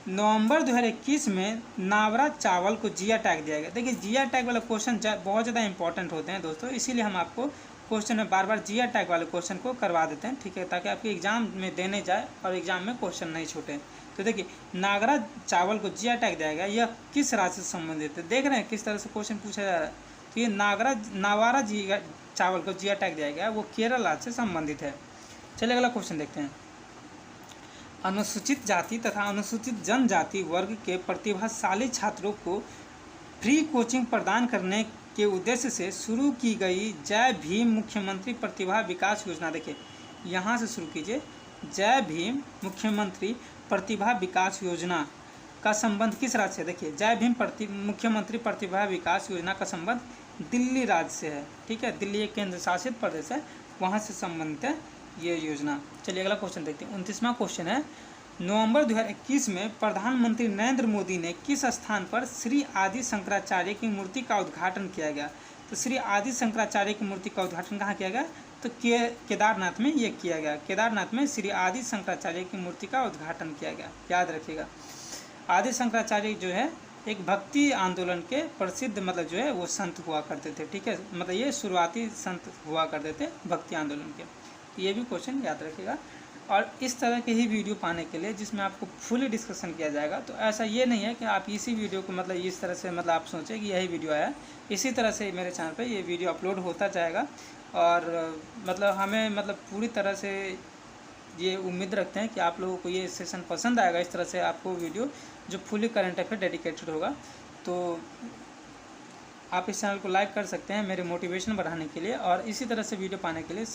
नवंबर 2021 में नावरा चावल को जिया टैग दिया गया। देखिए जिया टैग वाला क्वेश्चन बहुत ज़्यादा इंपॉर्टेंट होते हैं दोस्तों, इसीलिए हम आपको क्वेश्चन में बार बार जिया टैग वाले क्वेश्चन को करवा देते हैं, ठीक है, ताकि आपके एग्जाम में देने जाए और एग्जाम में क्वेश्चन नहीं छूटे। तो देखिए नागरा चावल को जिया टैग दिया गया, यह किस राज्य से संबंधित है? देख रहे हैं किस तरह से क्वेश्चन पूछा जा रहा है। तो ये नावारा चावल को जिया टैग दिया गया, वो केरल राज्य से संबंधित है। चलिए अगला क्वेश्चन देखते हैं, अनुसूचित जाति तथा अनुसूचित जनजाति वर्ग के प्रतिभाशाली छात्रों को फ्री कोचिंग प्रदान करने के उद्देश्य से शुरू की गई जय भीम मुख्यमंत्री प्रतिभा विकास योजना। देखिए यहाँ से शुरू कीजिए, जय भीम मुख्यमंत्री प्रतिभा विकास योजना का संबंध किस राज्य से? देखिए जय भीम मुख्यमंत्री प्रतिभा विकास योजना का संबंध दिल्ली राज्य से है, ठीक है, दिल्ली एक केंद्र शासित प्रदेश है, वहाँ से संबंधित है ये योजना। चलिए अगला क्वेश्चन देखते हैं, 29वां क्वेश्चन है, नवंबर 2021 में प्रधानमंत्री नरेंद्र मोदी ने किस स्थान पर श्री आदि शंकराचार्य की मूर्ति का उद्घाटन किया गया? तो श्री आदि शंकराचार्य की मूर्ति का उद्घाटन कहाँ किया गया? तो केदारनाथ में ये किया गया। केदारनाथ में श्री आदि शंकराचार्य की मूर्ति का उद्घाटन किया गया, याद रखिएगा। आदि शंकराचार्य जो है एक भक्ति आंदोलन के प्रसिद्ध मतलब जो है वो संत हुआ करते थे, ठीक है, मतलब ये शुरुआती संत हुआ करते थे भक्ति आंदोलन के। ये भी क्वेश्चन याद रखिएगा। और इस तरह के ही वीडियो पाने के लिए जिसमें आपको फुली डिस्कशन किया जाएगा, तो ऐसा ये नहीं है कि आप इसी वीडियो को मतलब इस तरह से मतलब आप सोचें कि यही वीडियो आया, इसी तरह से मेरे चैनल पे ये वीडियो अपलोड होता जाएगा। और मतलब हमें मतलब पूरी तरह से ये उम्मीद रखते हैं कि आप लोगों को ये सेशन पसंद आएगा। इस तरह से आपको वीडियो जो फुली करंट अफेयर डेडिकेटेड होगा, तो आप इस चैनल को लाइक कर सकते हैं मेरे मोटिवेशन बढ़ाने के लिए, और इसी तरह से वीडियो पाने के लिए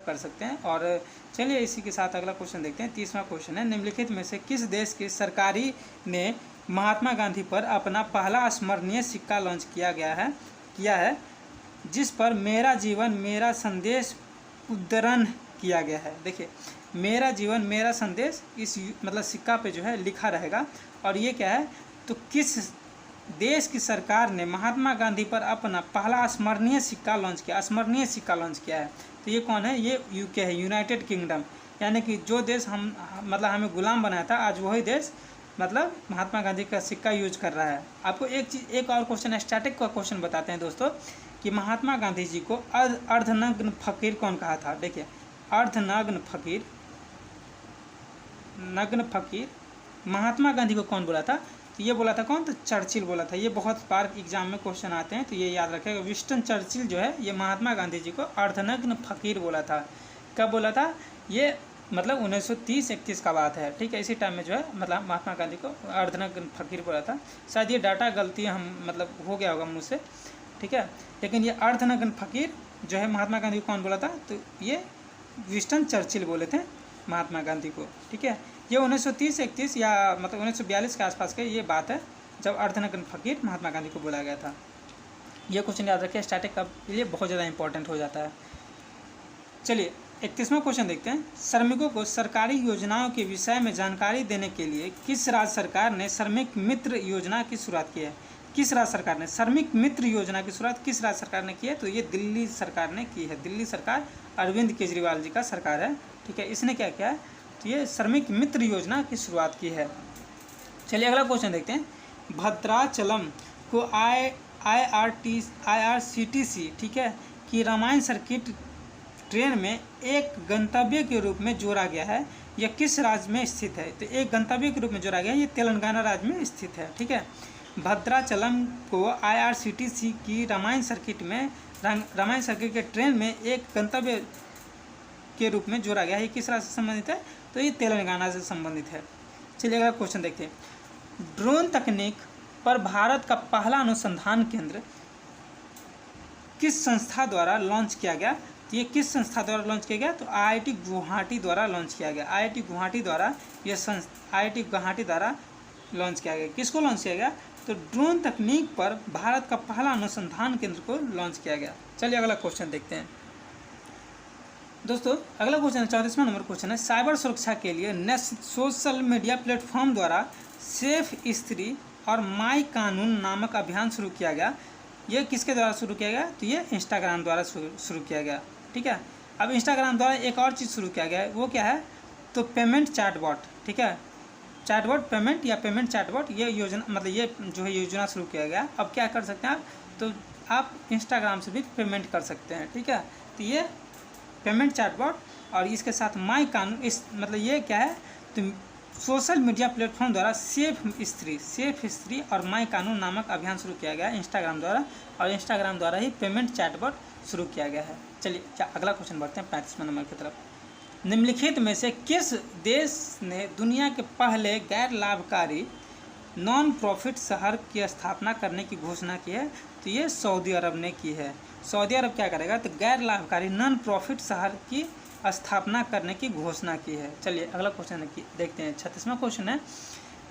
कर सकते हैं। और चलिए इसी के साथ अगला क्वेश्चन देखते हैं, 30वां क्वेश्चन है, निम्नलिखित में से किस देश की सरकारी ने महात्मा गांधी पर अपना पहला स्मरणीय सिक्का लॉन्च किया है जिस पर मेरा जीवन मेरा संदेश उद्धरण किया गया है? देखिए मेरा जीवन मेरा संदेश इस मतलब सिक्का पे जो है लिखा रहेगा। और ये क्या है? तो किस देश की सरकार ने महात्मा गांधी पर अपना पहला स्मरणीय सिक्का लॉन्च किया है? तो ये कौन है? ये यूके है, यूनाइटेड किंगडम। यानी कि जो देश मतलब हमें गुलाम बनाया था, आज वही देश मतलब महात्मा गांधी का सिक्का यूज कर रहा है। आपको एक और क्वेश्चन स्टैटिक का क्वेश्चन बताते हैं दोस्तों कि महात्मा गांधी जी को अर्धनग्न फकीर कौन कहा था? देखिए अर्धनग्न फकीर महात्मा गांधी को कौन बोला था? तो ये बोला था कौन? तो चर्चिल बोला था। ये बहुत बार एग्जाम में क्वेश्चन आते हैं, तो ये याद रखेगा। विंस्टन चर्चिल जो है ये महात्मा गांधी जी को अर्धनग्न फकीर बोला था। कब बोला था? ये मतलब 1930-31 का बात है, ठीक है। इसी टाइम में जो है मतलब महात्मा गांधी को अर्धनग्न फकीर बोला था। शायद ये डाटा गलती हम मतलब हो गया होगा मुझसे, ठीक है, लेकिन ये अर्धनग्न फकीर जो है महात्मा गांधी को कौन बोला था? तो ये विंस्टन चर्चिल बोले थे महात्मा गांधी को, ठीक है। ये 1930-31 या मतलब 1942 के आसपास के ये बात है जब अर्धनग्न फकीर महात्मा गांधी को बोला गया था। ये क्वेश्चन याद रखिए, स्टैटिक का ये बहुत ज़्यादा इंपॉर्टेंट हो जाता है। चलिए 31वां क्वेश्चन देखते हैं, श्रमिकों को सरकारी योजनाओं के विषय में जानकारी देने के लिए किस राज्य सरकार ने श्रमिक मित्र योजना की शुरुआत की है? किस राज्य सरकार ने श्रमिक मित्र योजना की शुरुआत किस राज्य सरकार ने की है? तो ये दिल्ली सरकार ने की है। दिल्ली सरकार अरविंद केजरीवाल जी का सरकार है, ठीक है। इसने क्या किया है? तो ये श्रमिक मित्र योजना की शुरुआत की है। चलिए अगला क्वेश्चन देखते हैं, भद्राचलम को IRCTC, ठीक है, कि रामायण सर्किट ट्रेन में एक गंतव्य के रूप में जोड़ा गया है। यह किस राज्य में स्थित है? तो एक गंतव्य के रूप में जोड़ा गया है, ये तेलंगाना राज्य में स्थित है, ठीक है। भद्राचलम को IRCTC की रामायण सर्किट के ट्रेन में एक गंतव्य के रूप में जोड़ा गया है। ये किस राज्य से संबंधित है? तो ये तेलंगाना से संबंधित है। चलिए अगला क्वेश्चन देखते हैं। ड्रोन तकनीक पर भारत का पहला अनुसंधान केंद्र किस संस्था द्वारा लॉन्च किया गया? तो ये किस संस्था द्वारा लॉन्च किया गया? तो IIT गुवाहाटी द्वारा लॉन्च किया गया। IIT गुवाहाटी द्वारा IIT गुवाहाटी द्वारा लॉन्च किया गया। किसको लॉन्च किया गया? तो ड्रोन तकनीक पर भारत का पहला अनुसंधान केंद्र को लॉन्च किया गया। चलिए अगला क्वेश्चन देखते हैं दोस्तों। अगला क्वेश्चन 34वां नंबर क्वेश्चन है, साइबर सुरक्षा के लिए सोशल मीडिया प्लेटफॉर्म द्वारा सेफ स्त्री और माई कानून नामक अभियान शुरू किया गया। ये किसके द्वारा शुरू किया गया? तो ये इंस्टाग्राम द्वारा शुरू किया गया। ठीक है, अब इंस्टाग्राम द्वारा एक और चीज़ शुरू किया गया है, वो क्या है? तो पेमेंट चैटबॉट। ठीक है, चैटबॉट पेमेंट या पेमेंट चैटबॉट, ये योजना मतलब ये जो है योजना शुरू किया गया। अब क्या कर सकते हैं आप? तो आप इंस्टाग्राम से भी पेमेंट कर सकते हैं। ठीक है, तो ये पेमेंट चैटबॉट और इसके साथ माई कानून, इस मतलब ये क्या है? तो सोशल मीडिया प्लेटफॉर्म द्वारा सेफ स्त्री और माई कानून नामक अभियान शुरू किया गया है इंस्टाग्राम द्वारा, और इंस्टाग्राम द्वारा ही पेमेंट चैटबॉट शुरू किया गया है। चलिए अगला क्वेश्चन बढ़ते हैं 35वां नंबर की तरफ। निम्नलिखित में से किस देश ने दुनिया के पहले गैर लाभकारी नॉन प्रॉफिट शहर की स्थापना करने की घोषणा की है? तो ये सऊदी अरब ने की है। सऊदी अरब क्या करेगा? तो गैर लाभकारी नॉन प्रॉफिट शहर की स्थापना करने की घोषणा की है। चलिए अगला क्वेश्चन देखते हैं। 36वां क्वेश्चन है,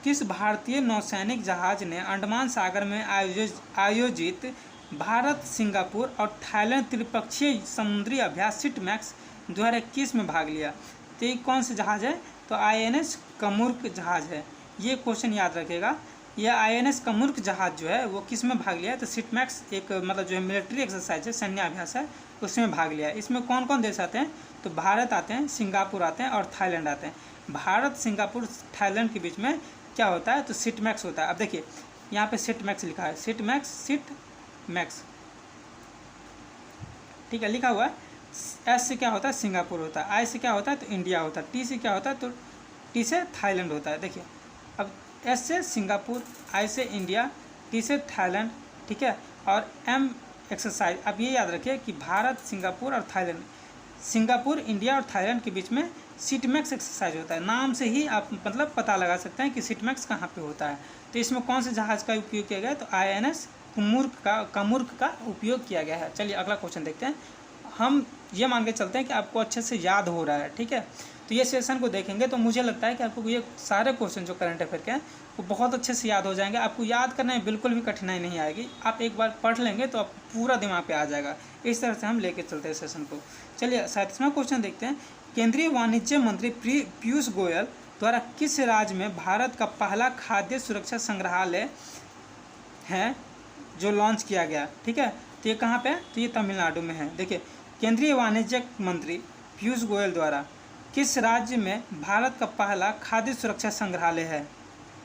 किस भारतीय नौसैनिक जहाज ने अंडमान सागर में आयोजित भारत, सिंगापुर और थाईलैंड त्रिपक्षीय समुद्री अभ्यास सिटमैक्स 2021 में भाग लिया? तो ये कौन सा जहाज है? तो INS कमुर्क जहाज है। ये क्वेश्चन याद रखिएगा। यह INS कमुर्क जहाज जो है वो किस में भाग लिया है? तो सिटमैक्स एक मतलब जो है मिलिट्री एक्सरसाइज है, सैन्य अभ्यास है, उसमें भाग लिया है। इसमें कौन कौन देश आते हैं? तो भारत आते हैं, सिंगापुर आते हैं और थाईलैंड आते हैं। भारत, सिंगापुर, थाईलैंड के बीच में क्या होता है? तो सिटमैक्स होता है। अब देखिए यहाँ पे सिटमैक्स लिखा है, सिटमैक्स ठीक है लिखा हुआ है। S से क्या होता है? सिंगापुर होता है। I से क्या होता है? तो इंडिया होता है। T से क्या होता है? तो T से थाईलैंड होता है। देखिए अब S से सिंगापुर, I से इंडिया, T से थाईलैंड, ठीक है, और M एक्सरसाइज। अब ये याद रखिए कि भारत, सिंगापुर और थाईलैंड, सिंगापुर, इंडिया और थाईलैंड के बीच में सिटमैक्स एक्सरसाइज होता है। नाम से ही आप मतलब पता लगा सकते हैं कि सिटमैक्स कहाँ पे होता है। तो इसमें कौन से जहाज़ का उपयोग किया गया है? तो INS कमुर्क का उपयोग किया गया है। चलिए अगला क्वेश्चन देखते हैं। हम ये मान के चलते हैं कि आपको अच्छे से याद हो रहा है। ठीक है, तो ये सेशन को देखेंगे तो मुझे लगता है कि आपको ये सारे क्वेश्चन जो करंट अफेयर के हैं वो बहुत अच्छे से याद हो जाएंगे। आपको याद करने में बिल्कुल भी कठिनाई नहीं आएगी। आप एक बार पढ़ लेंगे तो आपको पूरा दिमाग पे आ जाएगा। इस तरह से हम लेके चलते हैं सेशन को। चलिए 37वां क्वेश्चन देखते हैं। केंद्रीय वाणिज्य मंत्री पीयूष गोयल द्वारा किस राज्य में भारत का पहला खाद्य सुरक्षा संग्रहालय है जो लॉन्च किया गया? ठीक है, तो ये कहाँ पे है? तो ये तमिलनाडु में है। देखिए केंद्रीय वाणिज्य मंत्री पीयूष गोयल द्वारा किस राज्य में भारत का पहला खाद्य सुरक्षा संग्रहालय है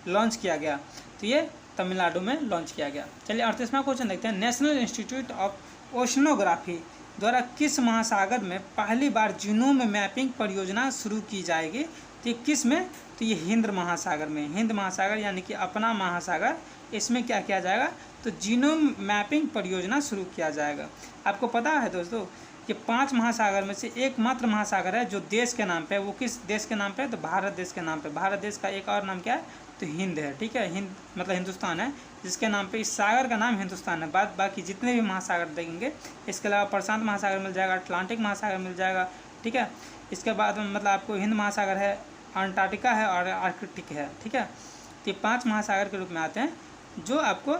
लॉन्च किया गया? तो ये तमिलनाडु में लॉन्च किया गया। चलिए 38वां क्वेश्चन देखते हैं। नेशनल इंस्टीट्यूट ऑफ ओशनोग्राफी द्वारा किस महासागर में पहली बार जीनोम मैपिंग परियोजना शुरू की जाएगी? तो ये किस में? तो ये हिंद महासागर में। हिंद महासागर यानी कि अपना महासागर, इसमें क्या किया जाएगा? तो जीनोम मैपिंग परियोजना शुरू किया जाएगा। आपको पता है दोस्तों कि 5 महासागर में से एकमात्र महासागर है जो देश के नाम पे है। वो किस देश के नाम पे है? तो भारत देश के नाम पे। भारत देश का एक और नाम क्या है? तो हिंद है। ठीक है, हिंद मतलब हिंदुस्तान है, जिसके नाम पे इस सागर का नाम हिंदुस्तान है। बाकी जितने भी महासागर देखेंगे, इसके अलावा प्रशांत महासागर मिल जाएगा, अटलांटिक महासागर मिल जाएगा। ठीक है, इसके बाद मतलब आपको हिंद महासागर है, अंटार्कटिका है और आर्कटिक है। ठीक है, तो ये 5 महासागर के रूप में आते हैं जो आपको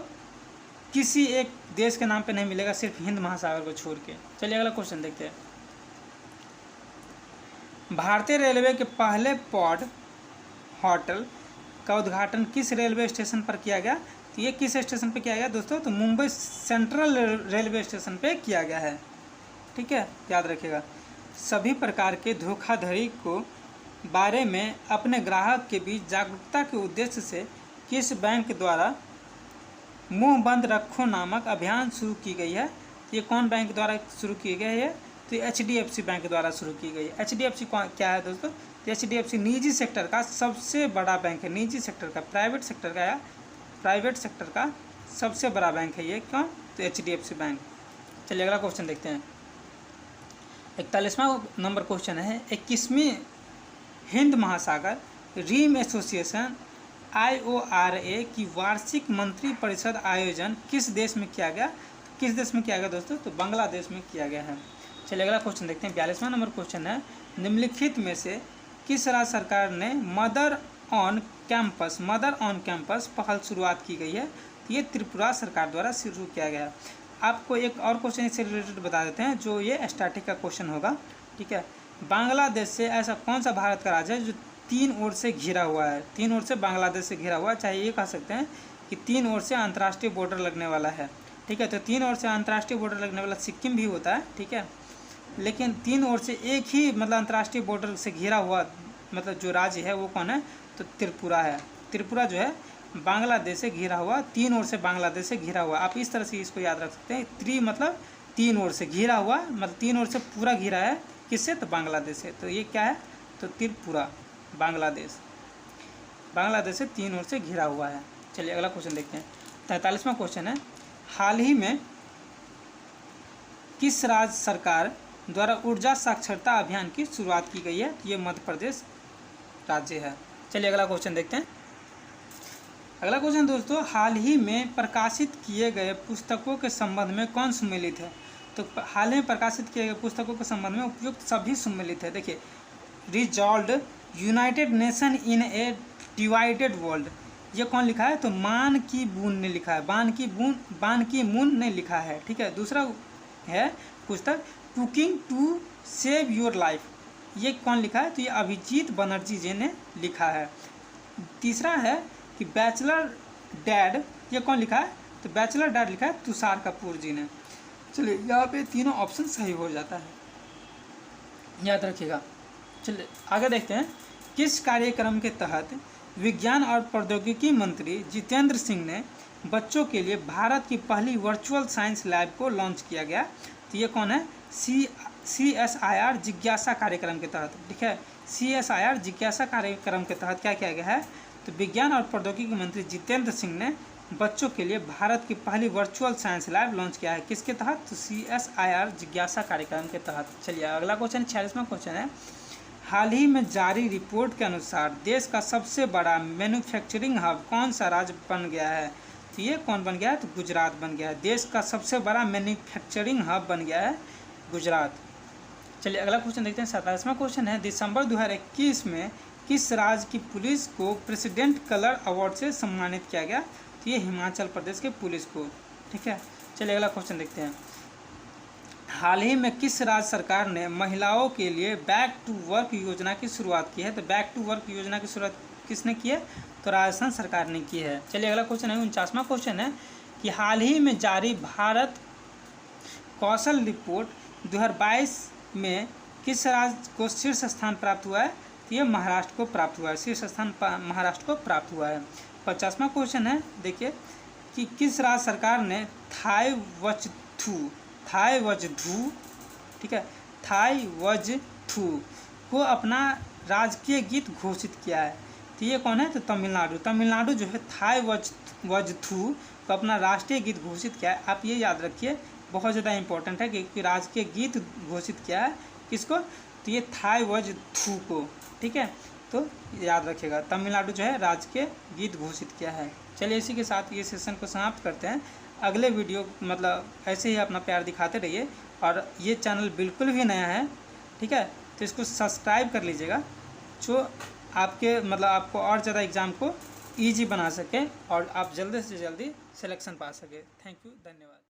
किसी एक देश के नाम पे नहीं मिलेगा, सिर्फ हिंद महासागर को छोड़ के। चलिए अगला क्वेश्चन देखते हैं। भारतीय रेलवे के पहले पॉड होटल का उद्घाटन किस रेलवे स्टेशन पर किया गया? तो ये किस स्टेशन पे किया गया दोस्तों? तो मुंबई सेंट्रल रेलवे स्टेशन पे किया गया है। ठीक है, याद रखिएगा। सभी प्रकार के धोखाधड़ी को बारे में अपने ग्राहक के बीच जागरूकता के उद्देश्य से किस बैंक द्वारा मुंह बंद रखो नामक अभियान शुरू की गई है? ये कौन बैंक द्वारा शुरू की गई है? तो HDFC बैंक द्वारा शुरू की गई है। HDFC क्या है दोस्तों? तो HDFC निजी सेक्टर का सबसे बड़ा बैंक है। निजी सेक्टर का, प्राइवेट सेक्टर का सबसे बड़ा बैंक है ये। क्यों? तो HDFC बैंक। चलिए अगला क्वेश्चन देखते हैं। 41वां नंबर क्वेश्चन है, 21वीं हिंद महासागर रिम एसोसिएशन IORA की वार्षिक मंत्री परिषद आयोजन किस देश में किया गया? किस देश में किया गया दोस्तों? तो बांग्लादेश में किया गया है। चलिए अगला क्वेश्चन देखते हैं। 42वां नंबर क्वेश्चन है, निम्नलिखित में से किस राज्य सरकार ने मदर ऑन कैंपस पहल शुरुआत की गई है? तो ये त्रिपुरा सरकार द्वारा शुरू किया गया। आपको एक और क्वेश्चन इससे रिलेटेड बता देते हैं, जो ये स्टैटिक का क्वेश्चन होगा, ठीक है। बांग्लादेश से ऐसा कौन सा भारत का राज्य है जो 3 ओर से घिरा हुआ है? 3 ओर से बांग्लादेश से घिरा हुआ है, चाहे ये कह सकते हैं कि 3 ओर से अंतर्राष्ट्रीय बॉर्डर लगने वाला है, ठीक है। तो 3 ओर से अंतर्राष्ट्रीय बॉर्डर लगने वाला सिक्किम भी होता है, ठीक है, लेकिन 3 ओर से एक ही मतलब अंतर्राष्ट्रीय बॉर्डर से घिरा हुआ मतलब जो राज्य है वो कौन है? तो त्रिपुरा है। त्रिपुरा जो है बांग्लादेश से घिरा हुआ, 3 ओर से बांग्लादेश से घिरा हुआ। आप इस तरह से इसको याद रख सकते हैं। मतलब 3 ओर से घिरा हुआ, मतलब 3 ओर से पूरा घिरा है, किससे? तो बांग्लादेश से। तो ये क्या है? तो त्रिपुरा बांग्लादेश से 3 ओर से घिरा हुआ है। चलिए अगला क्वेश्चन देखते हैं। 43वां क्वेश्चन है, हाल ही में किस राज्य सरकार द्वारा ऊर्जा साक्षरता अभियान की शुरुआत की गई है? ये मध्य प्रदेश राज्य है। चलिए अगला क्वेश्चन देखते हैं। अगला क्वेश्चन दोस्तों, हाल ही में प्रकाशित किए गए पुस्तकों के संबंध में कौन सम्मिलित है? तो हाल ही में प्रकाशित किए गए पुस्तकों के संबंध में उपयुक्त सभी सम्मिलित है। देखिए, resolve United nation in A divided world, ये कौन लिखा है? तो मान की बून ने लिखा है, बान की मून ने लिखा है, ठीक है। दूसरा है पुस्तक cooking to save your life, ये कौन लिखा है? तो ये अभिजीत बनर्जी जी ने लिखा है। तीसरा है कि बैचलर डैड, ये कौन लिखा है? तो बैचलर डैड लिखा है तुषार कपूर जी ने। चलिए यहाँ पे तीनों ऑप्शन सही हो जाता है, याद रखिएगा। चलिए आगे देखते हैं। किस कार्यक्रम के तहत विज्ञान और प्रौद्योगिकी मंत्री जितेंद्र सिंह ने बच्चों के लिए भारत की पहली वर्चुअल साइंस लैब को लॉन्च किया गया? तो ये कौन है? CSIR जिज्ञासा कार्यक्रम के तहत, ठीक है। CSIR जिज्ञासा कार्यक्रम के तहत क्या किया गया है? तो विज्ञान और प्रौद्योगिकी मंत्री जितेंद्र सिंह ने बच्चों के लिए भारत की पहली वर्चुअल साइंस लैब लॉन्च किया है। किसके तहत? तो CSIR जिज्ञासा कार्यक्रम के तहत। चलिए अगला क्वेश्चन 46वां क्वेश्चन है, हाल ही में जारी रिपोर्ट के अनुसार देश का सबसे बड़ा मैन्युफैक्चरिंग हब कौन सा राज्य बन गया है? तो ये कौन बन गया है? तो गुजरात बन गया है। देश का सबसे बड़ा मैन्युफैक्चरिंग हब बन गया है गुजरात। चलिए अगला क्वेश्चन देखते हैं। 27वां क्वेश्चन है, दिसंबर 2021 में किस राज्य की पुलिस को प्रेसिडेंट कलर अवार्ड से सम्मानित किया गया? तो ये हिमाचल प्रदेश के पुलिस को, ठीक है। चलिए अगला क्वेश्चन देखते हैं। हाल ही में किस राज्य सरकार ने महिलाओं के लिए बैक टू वर्क योजना की शुरुआत की है? तो बैक टू वर्क योजना की शुरुआत किसने की है? तो राजस्थान सरकार ने की है। चलिए अगला क्वेश्चन है 49वां क्वेश्चन है कि हाल ही में जारी भारत कौशल रिपोर्ट 2022 में किस राज्य को शीर्ष स्थान प्राप्त हुआ है? तो ये महाराष्ट्र को प्राप्त हुआ है, शीर्ष स्थान महाराष्ट्र को प्राप्त हुआ है। 50वां क्वेश्चन है, देखिए कि किस राज्य सरकार ने थाई वजधू, ठीक है, थाई वजथू को अपना राजकीय गीत घोषित किया है? तो ये कौन है? तो तमिलनाडु जो है थाई वजथू को अपना राष्ट्रीय गीत घोषित किया है। आप ये याद रखिए, बहुत ज़्यादा इंपॉर्टेंट है कि राजकीय गीत घोषित किया है किसको? तो ये थाई वजथू को, ठीक है। तो याद रखिएगा, तमिलनाडु जो है राजकीय गीत घोषित किया है। चलिए इसी के साथ ये सेशन को समाप्त करते हैं। अगले वीडियो मतलब ऐसे ही अपना प्यार दिखाते रहिए, और ये चैनल बिल्कुल भी नया है, ठीक है, तो इसको सब्सक्राइब कर लीजिएगा, जो आपके मतलब आपको और ज़्यादा एग्ज़ाम को ईजी बना सके और आप जल्दी से जल्दी सिलेक्शन पा सके। थैंक यू, धन्यवाद।